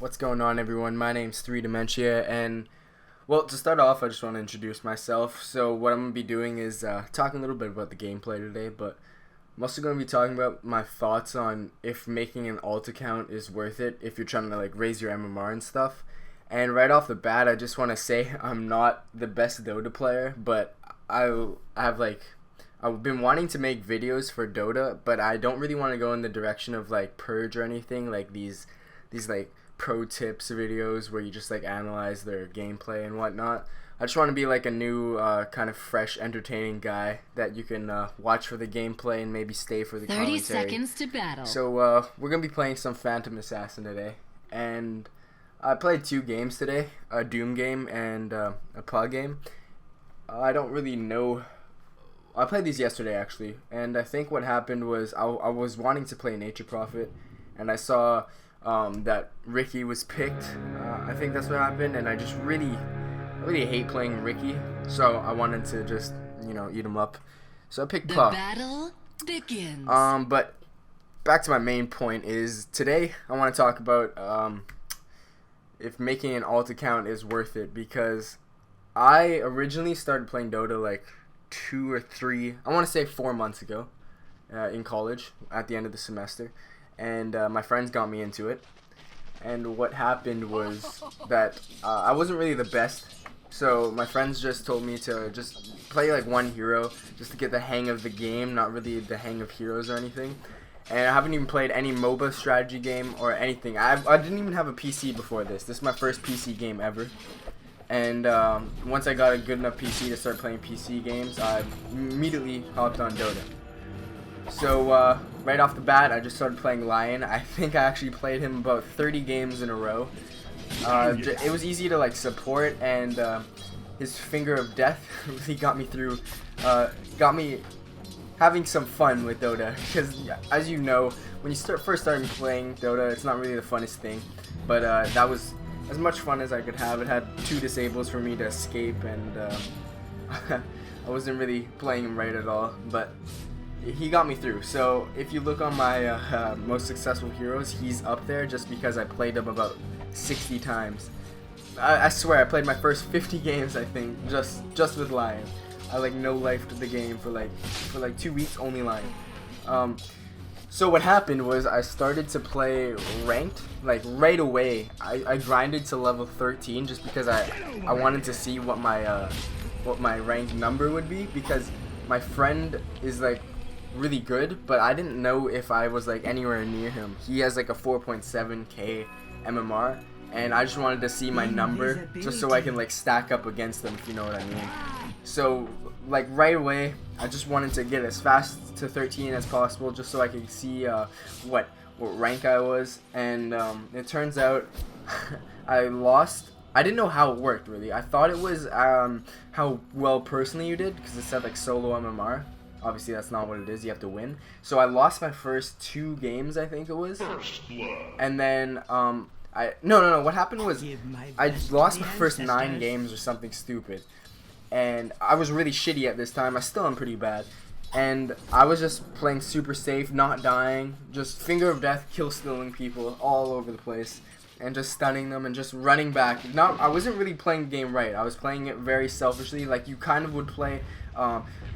What's going on, everyone? My name's Three Dementia, and well, to start off, I just want to introduce myself. So what I'm gonna be doing is talking a little bit about the gameplay today, but I'm also gonna be talking about my thoughts on if making an alt account is worth it if you're trying to like raise your MMR and stuff. And right off the bat, I just want to say I'm not the best Dota player, but I've been wanting to make videos for Dota, but I don't really want to go in the direction of like Purge or anything like these like pro tips videos where you just like analyze their gameplay and whatnot. I just want to be like a new kind of fresh, entertaining guy that you can watch for the gameplay and maybe stay for the 30 commentary. seconds to battle. So we're gonna be playing some Phantom Assassin today, and I played 2 games today, a Doom game and a PUG game. I don't really know. I played these yesterday actually, and I think what happened was I was wanting to play Nature Prophet, and I saw that Ricky was picked. I think that's what happened, and I just really hate playing Ricky, so I wanted to just eat him up. So I picked The Puck. battle begins. But back to my main point is today I want to talk about if making an alt account is worth it, because I originally started playing Dota like 2 or 3, I want to say 4 months ago, in college at the end of the semester, and my friends got me into it. And what happened was that I wasn't really the best, so my friends just told me to just play like one hero just to get the hang of the game, not really the hang of heroes or anything. And I haven't even played any MOBA strategy game or anything. I didn't even have a PC before this. This is my first PC game ever. And once I got a good enough PC to start playing PC games, I immediately hopped on Dota. So right off the bat, I just started playing Lion. I think I actually played him about 30 games in a row. It was easy to like support, and his Finger of Death really got me through, got me having some fun with Dota. Because as you know, when you first starting playing Dota, it's not really the funnest thing. But that was as much fun as I could have. It had 2 disables for me to escape, and I wasn't really playing him right at all, but he got me through. So if you look on my most successful heroes, he's up there just because I played him about 60 times. I swear I played my first 50 games, I think, just with Lion. I like no life to the game for like 2 weeks, only Lion. So what happened was I started to play ranked like right away. I grinded to level 13 just because I wanted to see what my ranked number would be, because my friend is like really good, but I didn't know if I was like anywhere near him. He has like a 4.7k MMR, and I just wanted to see my number just so I can like stack up against them, if you know what I mean. So like right away, I just wanted to get as fast to 13 as possible just so I could see what rank I was, and it turns out I lost. I didn't know how it worked really. I thought it was how well personally you did, because it said like solo MMR. Obviously that's not what it is, you have to win. So I lost my first 2 games, I think it was. And then no, what happened was I lost my first 9 games or something stupid. And I was really shitty at this time. I still am pretty bad. And I was just playing super safe, not dying, just Finger of Death, kill stealing people all over the place, and just stunning them and just running back. I wasn't really playing the game right. I was playing it very selfishly, like you kind of would play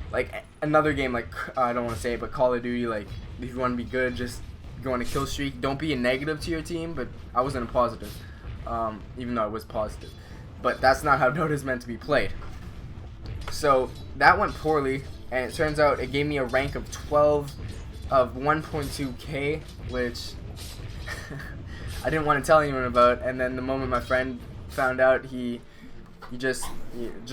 like another game, like I don't want to say it, but Call of Duty. Like if you want to be good, just go on a kill streak. Don't be a negative to your team. But I wasn't a positive, even though I was positive. But that's not how Dota is meant to be played. So that went poorly, and it turns out it gave me a rank of 12 of 1.2k, which I didn't want to tell anyone about. And then the moment my friend found out, he just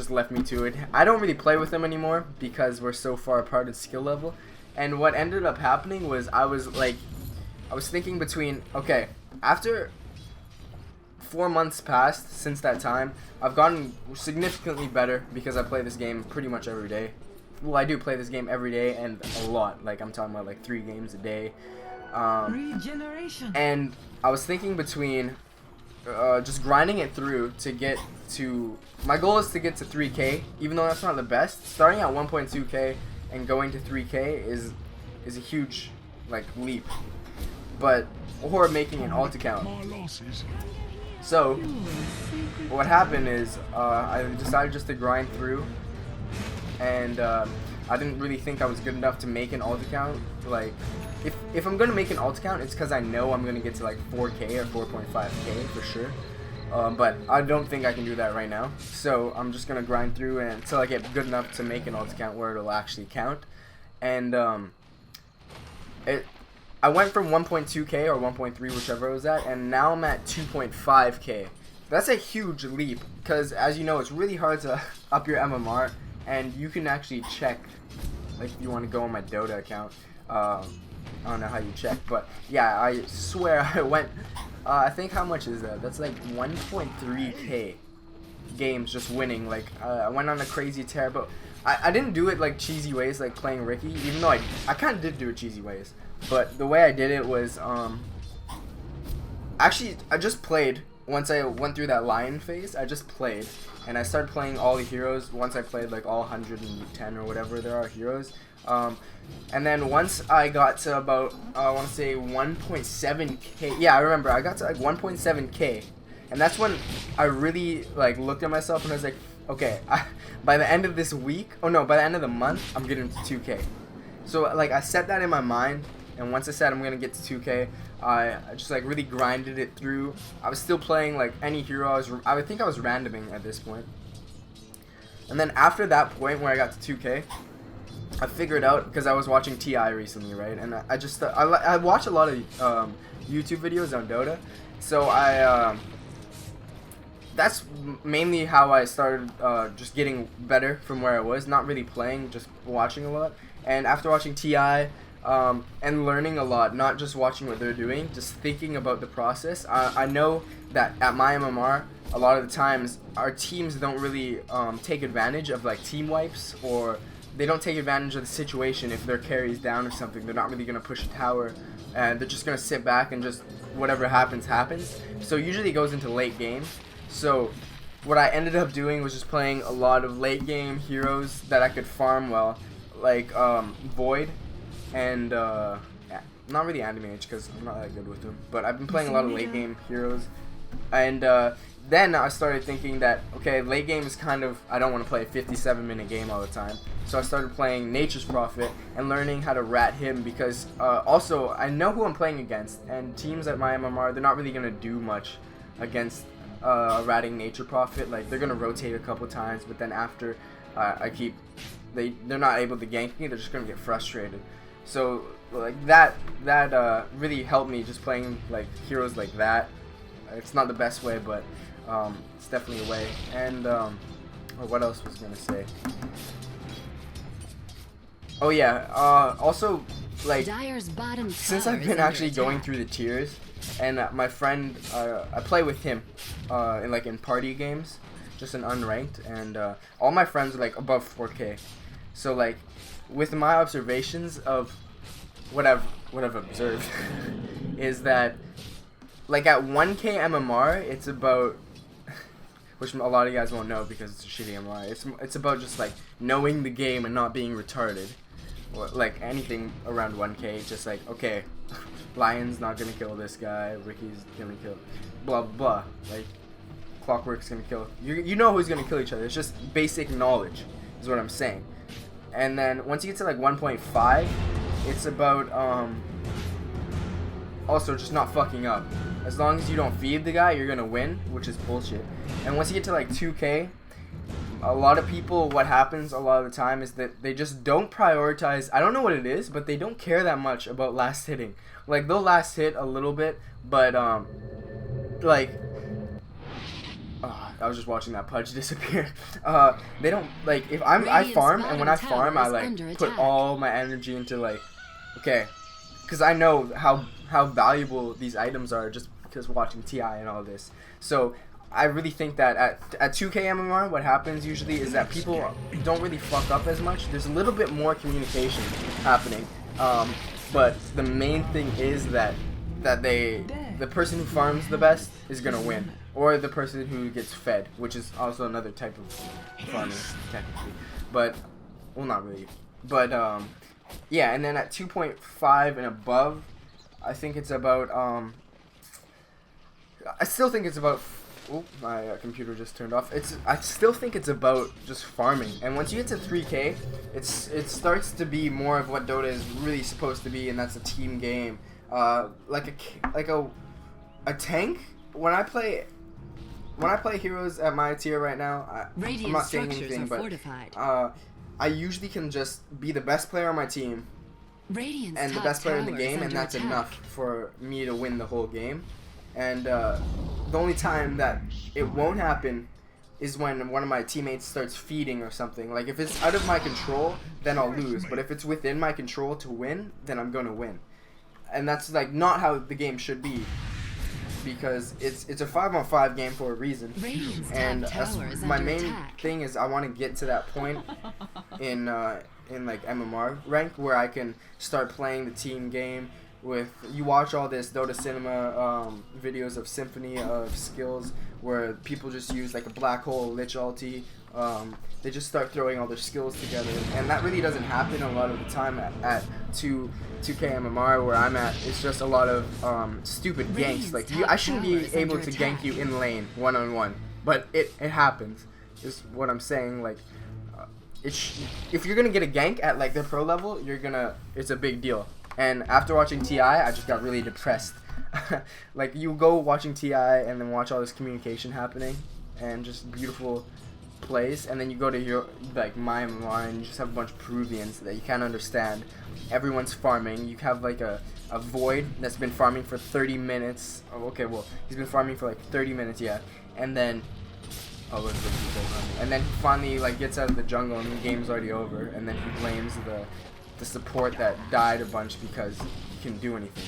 left me to it. I don't really play with him anymore because we're so far apart in skill level. And what ended up happening was I was thinking between, okay, after 4 months passed since that time, I've gotten significantly better because I play this game pretty much every day. Well, I do play this game every day, and a lot. Like I'm talking about like 3 games a day. And I was thinking between just grinding it through to get to, my goal is to get to 3k, even though that's not the best. Starting at 1.2k and going to 3k is a huge like leap. but or making an alt account. So what happened is I decided just to grind through, and I didn't really think I was good enough to make an alt account. Like, if I'm gonna make an alt account, it's because I know I'm gonna get to like 4K or 4.5K for sure. But I don't think I can do that right now. So I'm just gonna grind through until I get good enough to make an alt account where it'll actually count. And I went from 1.2K or 1.3, whichever it was at, and now I'm at 2.5K. That's a huge leap, because as you know, it's really hard to up your MMR, and you can actually check, like if you want to go on my Dota account. I don't know how you check, but yeah, I swear I went, I think how much is that? That's like 1.3K games just winning. Like, I went on a crazy tear, but I didn't do it like cheesy ways, like playing Ricky, even though I kind of did do it cheesy ways. But the way I did it was, actually, I just played. Once I went through that lion phase, I just played. And I started playing all the heroes once I played like all 110 or whatever there are heroes. And then once I got to about, I want to say 1.7K. Yeah, I remember. I got to like 1.7K. And that's when I really like looked at myself and I was like, okay, by the end of this week, oh no, by the end of the month, I'm getting to 2K. So like I set that in my mind. And once I said I'm gonna get to 2K, I just like really grinded it through. I was still playing like any hero. I would think I was randoming at this point. And then after that point where I got to 2K, I figured out, because I was watching TI recently, right? And I just I watch a lot of YouTube videos on Dota, so that's mainly how I started just getting better from where I was. Not really playing, just watching a lot. And after watching TI. And learning a lot, not just watching what they're doing, just thinking about the process. I know that at my MMR, a lot of the times, our teams don't really take advantage of like team wipes, or they don't take advantage of the situation if their carry's down or something. They're not really going to push a tower, and they're just going to sit back and just whatever happens, happens. So usually it goes into late game. So what I ended up doing was just playing a lot of late game heroes that I could farm well, like Void. And, yeah, not really Anti-Mage because I'm not that good with them. But I've been playing a lot of late game heroes. And then I started thinking that, okay, late game is kind of, I don't want to play a 57-minute game all the time. So I started playing Nature's Prophet and learning how to rat him because, also, I know who I'm playing against. And teams at my MMR, they're not really going to do much against ratting Nature Prophet. Like, they're going to rotate a couple times, but then after they're not able to gank me, they're just going to get frustrated. So like that really helped me just playing like heroes like that. It's not the best way, but it's definitely a way. And what else was I gonna say? Oh yeah, also like since I've been actually going through the tiers, and my friend, I play with him in party games, just in unranked, and all my friends are like above 4K. So like, with my observations of what I've observed is that like at 1K MMR it's about, which a lot of you guys won't know because it's a shitty MMR, it's about just like knowing the game and not being retarded, or like anything around 1K, just like, okay, Lion's not gonna kill this guy, Ricky's gonna kill blah blah, like Clockwork's gonna kill, you know who's gonna kill each other. It's just basic knowledge is what I'm saying. And then once you get to like 1.5, it's about also just not fucking up. As long as you don't feed the guy, you're gonna win, which is bullshit. And once you get to like 2K, a lot of people, what happens a lot of the time is that they just don't prioritize. I don't know what it is, but they don't care that much about last hitting. Like, they'll last hit a little bit, but like, I was just watching that Pudge disappear. They don't, like, if I farm, and when I farm, I like put all my energy into like, okay, because I know how valuable these items are just because watching TI and all this. So I really think that at 2K MMR, what happens usually is that people don't really fuck up as much. There's a little bit more communication happening, but the main thing is that the person who farms the best is gonna win, or the person who gets fed, which is also another type of farming technically, but well, not really. But yeah, and then at 2.5 and above, I think it's about I still think it's about. Oh, my computer just turned off. I still think it's about just farming, and once you get to 3K, it starts to be more of what Dota is really supposed to be, and that's a team game. Like a tank. When I play heroes at my tier right now, I'm not saying anything, but I usually can just be the best player on my team and the best player in the game, and that's enough for me to win the whole game. And the only time that it won't happen is when one of my teammates starts feeding or something. Like, if it's out of my control, then I'll lose. But if it's within my control to win, then I'm going to win. And that's, like, not how the game should be. Because it's a 5-on-5 game for a reason. And my main thing is I want to get to that point in like MMR rank where I can start playing the team game. You watch all this Dota Cinema videos of Symphony of Skills where people just use like a black hole lich ulti. They just start throwing all their skills together, and that really doesn't happen a lot of the time at 2K MMR where I'm at. It's just a lot of stupid ganks. Like, I shouldn't be able to gank you in lane one-on-one, but it happens. Is what I'm saying. Like, if you're gonna get a gank at like the pro level, it's a big deal. And after watching TI, I just got really depressed. Like, you go watching TI and then watch all this communication happening and just beautiful plays, and then you go to your like my MMR and you just have a bunch of Peruvians that you can't understand. Everyone's farming. You have like a Void that's been farming for 30 minutes. Oh, okay, well, he's been farming for like 30 minutes, yeah. And then and then he finally like gets out of the jungle and the game's already over, and then he blames the support that died a bunch because he couldn't do anything.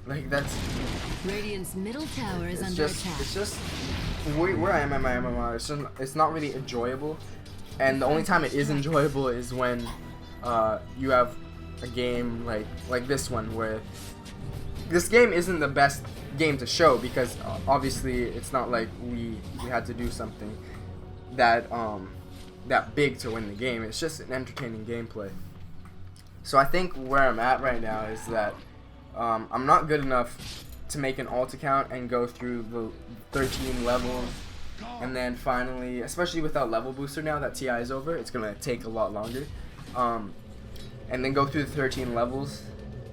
Like, that's Radiant's middle tower is under attack. It's just where I am at my MMR. It's not really enjoyable, and the only time it is enjoyable is when you have a game like this one, where this game isn't the best game to show because obviously it's not like we had to do something that big to win the game. It's just an entertaining gameplay. So I think where I'm at right now is that I'm not good enough to make an alt account and go through the 13 levels, and then finally, especially without level booster now that TI is over, it's gonna take a lot longer. And then go through the 13 levels,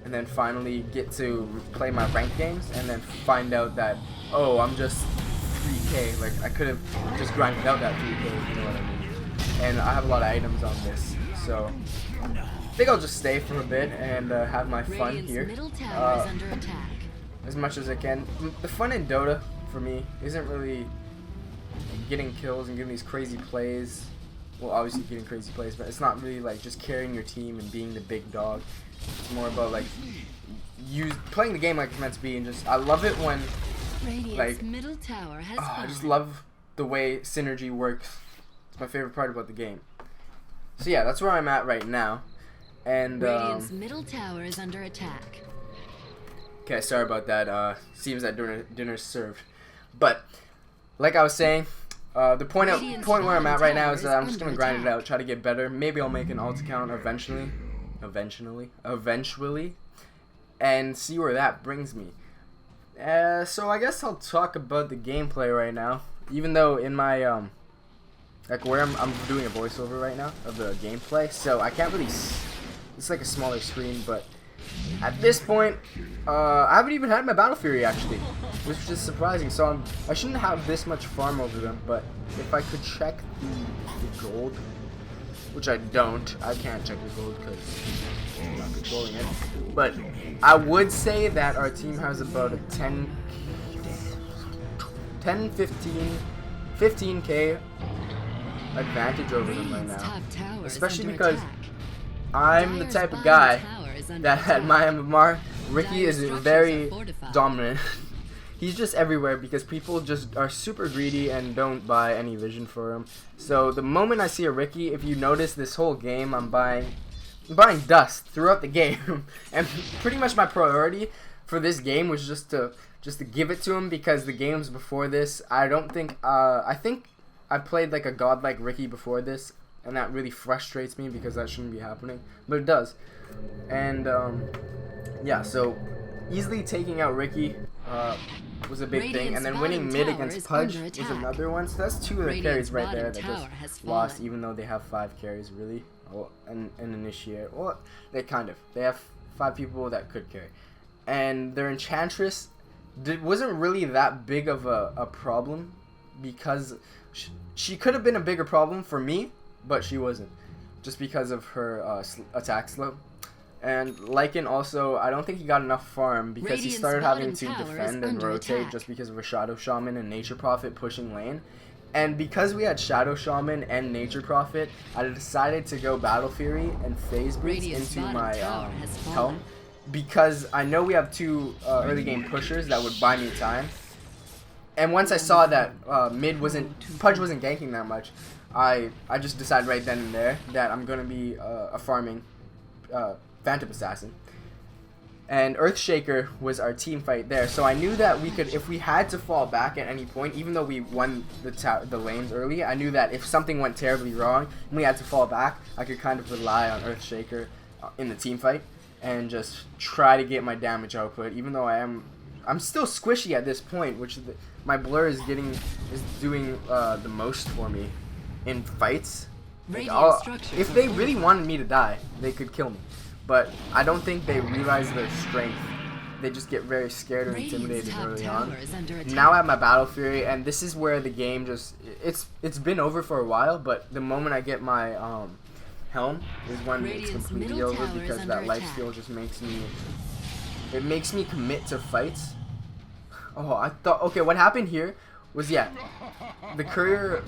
and then finally get to play my ranked games, and then find out that, oh, I'm just 3K. Like, I could have just grinded out that 3K, you know what I mean? And I have a lot of items on this, so I think I'll just stay for a bit and have my fun here. As much as I can. The fun in Dota, for me, isn't really getting kills and getting these crazy plays. Well, obviously getting crazy plays, but it's not really like just carrying your team and being the big dog. It's more about like playing the game like it's meant to be, and just I love it when like I just love the way synergy works. It's my favorite part about the game. So yeah, that's where I'm at right now. And Radiant's middle tower is under attack. Okay, sorry about that. Seems that dinner's served. But like I was saying, the point where I'm at right now is that I'm just gonna grind it out, try to get better. Maybe I'll make an alt account eventually, and see where that brings me. So I guess I'll talk about the gameplay right now. Even though in my like where I'm doing a voiceover right now of the gameplay, so I can't really. It's like a smaller screen, but at this point, I haven't even had my Battle Fury actually, which is surprising. So I shouldn't have this much farm over them, but if I could check the gold, which I don't, I can't check the gold because I'm not controlling it. But I would say that our team has about a 15K advantage over them right now, especially because I'm the type of guy that at my MMR, Ricky is very dominant. He's just everywhere because people just are super greedy and don't buy any vision for him. So the moment I see a Ricky, if you notice this whole game, I'm buying dust throughout the game. And pretty much my priority for this game was just to give it to him, because the games before this, I think I played like a godlike Ricky before this, and that really frustrates me because that shouldn't be happening, but it does. And yeah, so easily taking out Ricky was a big thing, and then winning mid against Pudge was another one. So that's 2 of the carries right there that just lost, even though they have 5 carries really. Well, and initiate. Well, they have 5 people that could carry, and their Enchantress wasn't really that big of a problem, because she could have been a bigger problem for me, but she wasn't, just because of her attack slow. And Lycan also, I don't think he got enough farm because he started having to defend and rotate just because of a Shadow Shaman and Nature Prophet pushing lane. And because we had Shadow Shaman and Nature Prophet, I decided to go Battle Fury and Phase Boost into my helm, because I know we have 2 early game pushers that would buy me time. And once I saw that Pudge wasn't ganking that much, I just decided right then and there that I'm gonna be a farming Phantom Assassin. And Earthshaker was our team fight there, so I knew that we could, if we had to fall back at any point, even though we won the lanes early, I knew that if something went terribly wrong and we had to fall back, I could kind of rely on Earthshaker in the team fight and just try to get my damage output, even though I'm still squishy at this point, which my blur is doing the most for me in fights. Like, if they really wanted me to die, they could kill me. But I don't think they realize their strength. They just get very scared or intimidated early on. Now I have my Battle Fury, and this is where the game just... It's been over for a while, but the moment I get my helm is when it's completely over, because that lifesteal just makes me... It makes me commit to fights. Oh, I thought... Okay, what happened here was, yeah, the courier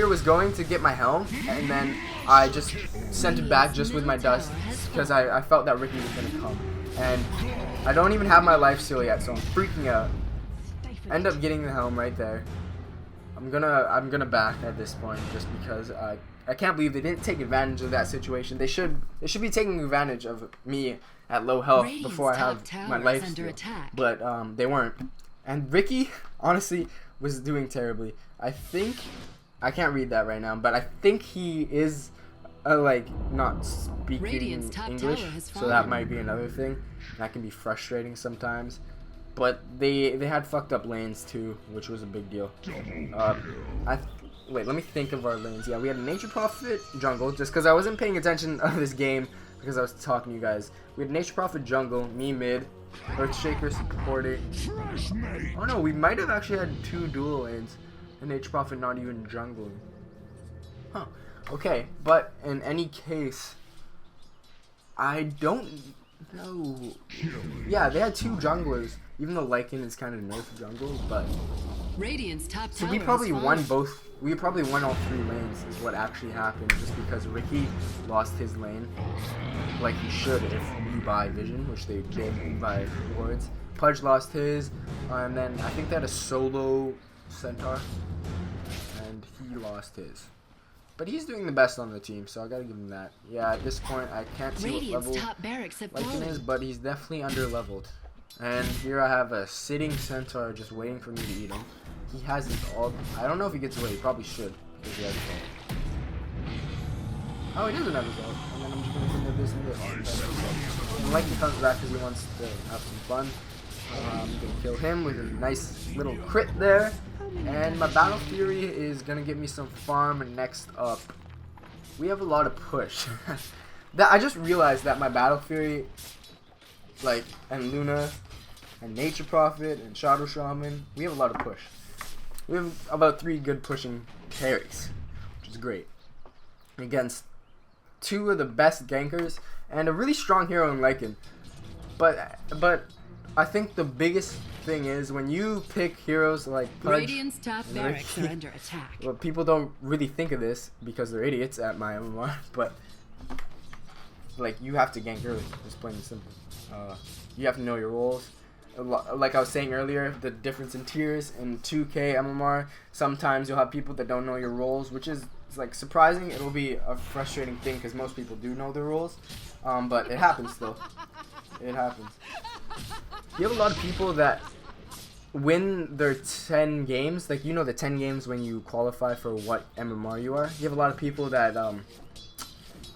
was going to get my helm, and then I just sent it back just with my dust, because I felt that Ricky was going to come. And I don't even have my life steal yet, so I'm freaking out. End up getting the helm right there. I'm gonna back at this point, just because I can't believe they didn't take advantage of that situation. They should be taking advantage of me at low health before I have my life steal. But they weren't. And Ricky, honestly, was doing terribly. I can't read that right now, but I think he is like not speaking English, so that might be another thing. That can be frustrating sometimes. But they had fucked up lanes too, which was a big deal. Wait, let me think of our lanes. Yeah, we had a Nature Prophet jungle, just because I wasn't paying attention of this game because I was talking to you guys. We had Nature Prophet jungle, me mid, Earthshaker supporting. Oh no, we might have actually had 2 dual lanes. And Nature Prophet not even jungling. Huh. Okay, but in any case, I don't know. Yeah, they had 2 junglers, even though Lycan is kind of nerf jungle, but... So we probably won both. We probably won all 3 lanes is what actually happened, just because Ricky lost his lane like he should if you buy Vision, which they did by rewards. Pudge lost his, and then I think they had a solo Centaur, and he lost his. But he's doing the best on the team, so I gotta give him that. Yeah, at this point, I can't see what level Lycan is, but he's definitely under-leveled. And here I have a sitting Centaur just waiting for me to eat him. He has his ult. I don't know if he gets away. He probably should, because he has his ult. Oh, he doesn't have his ult. And then I'm just gonna commit this and this. And Lycan comes back because he wants to have some fun. I'm gonna kill him with a nice little crit there. And my Battle Fury is gonna get me some farm next up. We have a lot of push. I just realized that my Battle Fury, like, and Luna, and Nature Prophet, and Shadow Shaman, we have a lot of push. We have about 3 good pushing carries, which is great. Against 2 of the best gankers, and a really strong hero in Lycan. But I think the biggest thing is when you pick heroes like Pudge, Radiant's top barracks are under attack. Well, people don't really think of this because they're idiots at my MMR, but like, you have to gank early. Just plain and simple. You have to know your roles. Like I was saying earlier, the difference in tiers in 2K MMR. Sometimes you'll have people that don't know your roles, which is like surprising. It'll be a frustrating thing because most people do know their roles, but it happens still. It happens. You have a lot of people that win their 10 games, like, you know, the 10 games when you qualify for what MMR you are. You have a lot of people that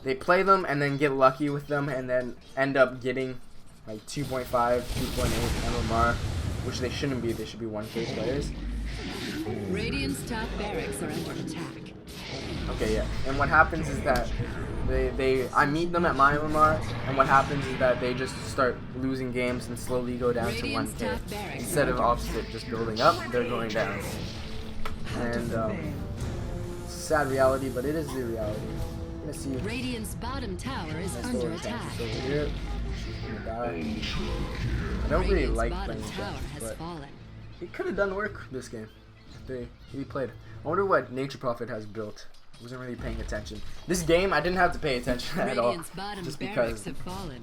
they play them and then get lucky with them and then end up getting like 2.5, 2.8 MMR, which they shouldn't be. They should be 1K players. Radiant's top barracks are under attack. Okay, yeah. And what happens is that I meet them at my MMR, and what happens is that they just start losing games and slowly go down to 1K. Instead of opposite, just building up, they're going down. And it's a sad reality, but it is the reality. I'm gonna see. Radiant's bottom tower is under attack. Over here. She's gonna die. I don't really like playing tower this, has but fallen. it could have done work this game. They played. I wonder what Nature Prophet has built. I wasn't really paying attention. This game, I didn't have to pay attention at all, just because have fallen.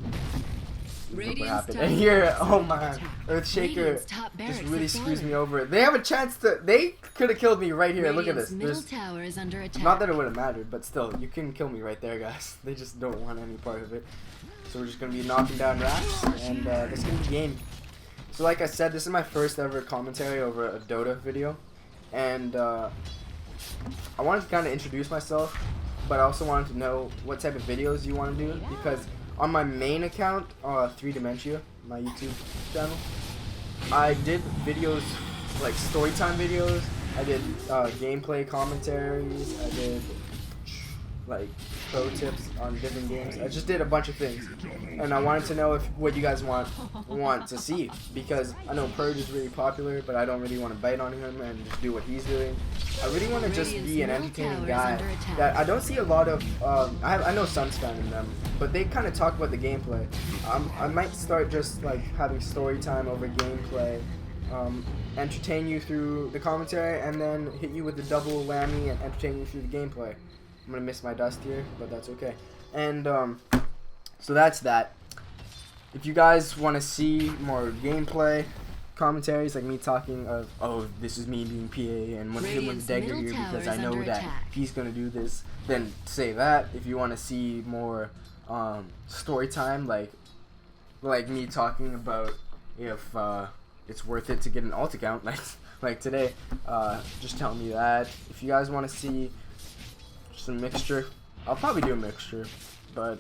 look what happened. And here, oh my, Earthshaker just really screws me over. They have a chance to. They could have killed me right here. Look at this. Middle tower is under attack. Not that it would have mattered, but still, you can kill me right there, guys. They just don't want any part of it. So we're just gonna be knocking down racks, and that's gonna be game. So like I said, this is my first ever commentary over a Dota video, and I wanted to kind of introduce myself, but I also wanted to know what type of videos you want to do, because on my main account, 3 Dementia, my YouTube channel, I did videos like storytime videos. I did gameplay commentaries. I did like pro tips on different games. I just did a bunch of things, and I wanted to know what you guys want to see, because I know Purge is really popular, but I don't really want to bite on him and just do what he's doing. I really want to just be an entertaining guy that I don't see a lot of. I know Sunspan in them, but they kind of talk about the gameplay. I might start just like having story time over gameplay, entertain you through the commentary, and then hit you with the double whammy and entertain you through the gameplay. I'm gonna miss my dust here, but that's okay. And so that's that. If you guys want to see more gameplay commentaries, like me talking of, oh, this is me being PA and when him with Dagger here because I know that he's gonna do this, then say that. If you want to see more story time, like me talking about if it's worth it to get an alt account, like today, just tell me that. If you guys want to see some mixture, I'll probably do a mixture, but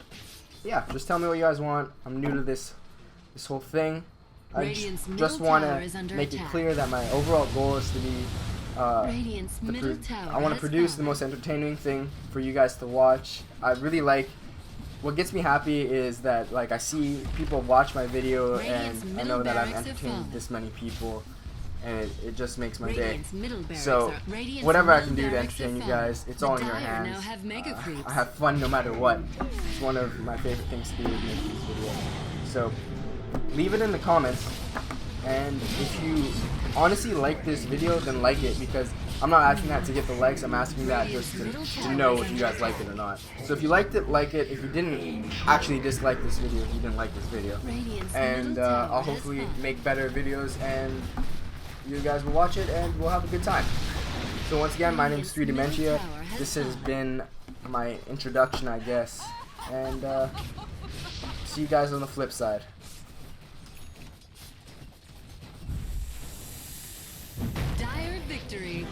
yeah, just tell me what you guys want. I'm new to this whole thing. I just want to make it clear that my overall goal is to be I want to produce the most entertaining thing for you guys to watch. I really like, what gets me happy is that like I see people watch my video and I know that I'm entertaining this many people, and it just makes my day. So whatever I can do to entertain you guys, it's all in your hands. I have fun no matter what. It's one of my favorite things to do is make these videos. So leave it in the comments, and if you honestly like this video, then like it, because I'm not asking that to get the likes, I'm asking that just to know if you guys like it or not. So if you liked it, like it. If you didn't, actually dislike this video if you didn't like this video. And I'll hopefully make better videos, and you guys will watch it, and we'll have a good time. So once again, my name is 3 Dementia. This has been my introduction, I guess. And see you guys on the flip side. Dire victory.